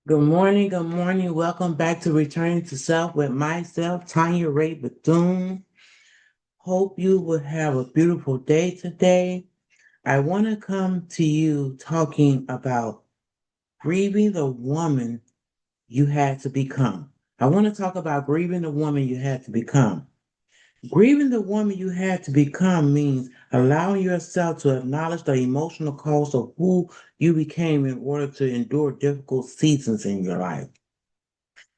Good morning, good morning. Welcome back to Returning to Self with myself, Tanya Ray Bethune. Hope you will have a beautiful day today. I want to come to you talking about grieving the woman you had to become. I want to talk about grieving the woman you had to become. Grieving the woman you had to become means allowing yourself to acknowledge the emotional cost of who you became in order to endure difficult seasons in your life.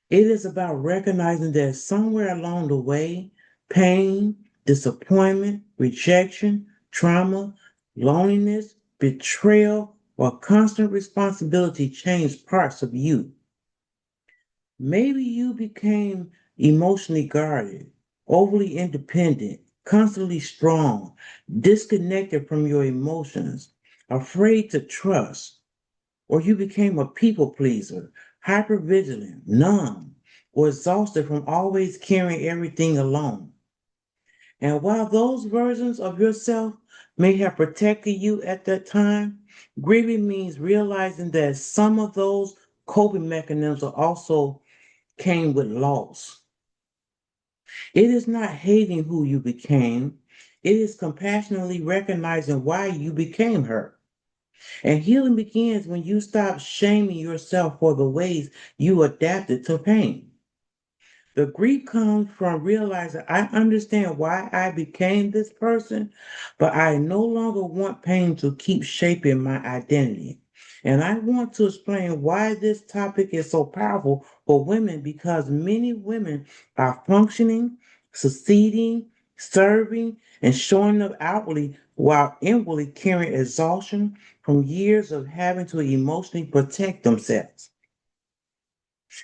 It is about recognizing that somewhere along the way, pain, disappointment, rejection, trauma, loneliness, betrayal, or constant responsibility changed parts of you. Maybe you became emotionally guarded, overly independent, constantly strong, disconnected from your emotions, afraid to trust, or you became a people pleaser, hypervigilant, numb, or exhausted from always carrying everything alone. And while those versions of yourself may have protected you at that time, grieving means realizing that some of those coping mechanisms also came with loss. It is not hating who you became, it is compassionately recognizing why you became her. And healing begins when you stop shaming yourself for the ways you adapted to pain. The grief comes from realizing I understand why I became this person, but I no longer want pain to keep shaping my identity. And I want to explain why this topic is so powerful for women because many women are functioning, succeeding, serving, and showing up outwardly while inwardly carrying exhaustion from years of having to emotionally protect themselves.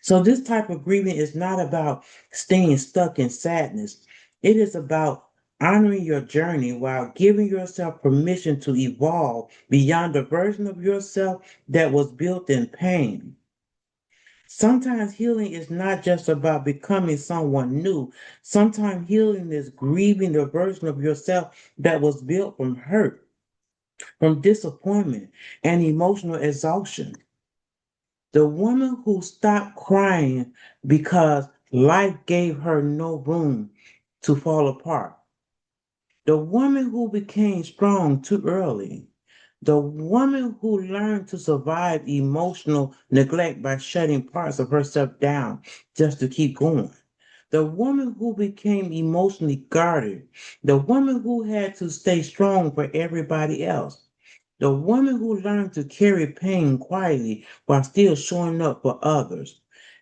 So, this type of grieving is not about staying stuck in sadness. It is about honoring your journey while giving yourself permission to evolve beyond the version of yourself that was built in pain. Sometimes healing is not just about becoming someone new. Sometimes healing is grieving the version of yourself that was built from hurt, from disappointment, and emotional exhaustion. The woman who stopped crying because life gave her no room to fall apart. The woman who became strong too early. The woman who learned to survive emotional neglect by shutting parts of herself down just to keep going. The woman who became emotionally guarded. The woman who had to stay strong for everybody else. The woman who learned to carry pain quietly while still showing up for others.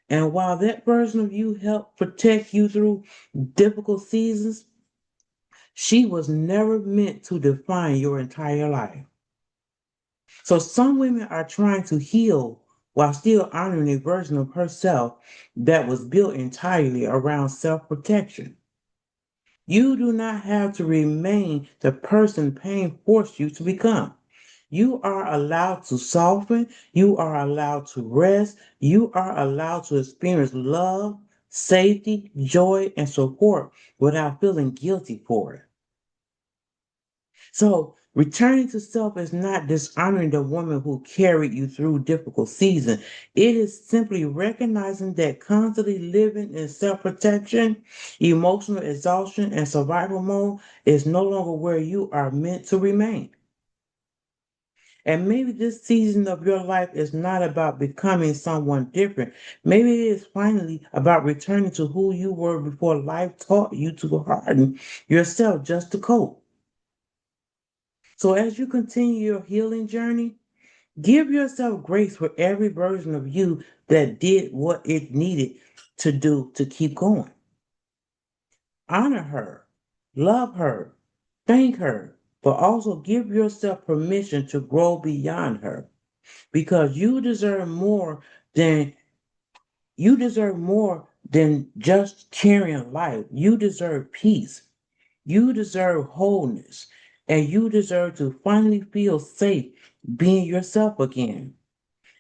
And while that version of you helped protect you through difficult seasons, she was never meant to define your entire life. So some women are trying to heal while still honoring a version of herself that was built entirely around self protection. You do not have to remain the person pain forced you to become. You are allowed to soften. You are allowed to rest. You are allowed to experience love, safety, joy, and support without feeling guilty for it. So, returning to self is not dishonoring the woman who carried you through difficult seasons. It is simply recognizing that constantly living in self protection, emotional exhaustion, and survival mode is no longer where you are meant to remain. And maybe this season of your life is not about becoming someone different. Maybe it is finally about returning to who you were before life taught you to harden yourself just to cope. So as you continue your healing journey, give yourself grace for every version of you that did what it needed to do to keep going. Honor her, love her, thank her, but also give yourself permission to grow beyond her because than you deserve more than just carrying life. You deserve peace. You deserve wholeness. And you deserve to finally feel safe being yourself again.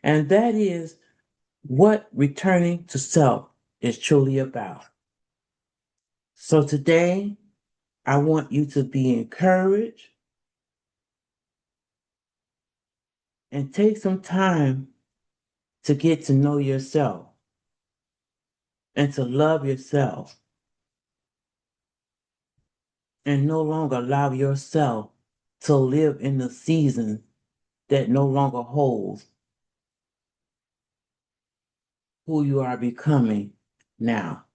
And that is what returning to self is truly about. So today, I want you to be encouraged and take some time to get to know yourself and to love yourself and no longer allow yourself to live in the season that no longer holds who you are becoming now.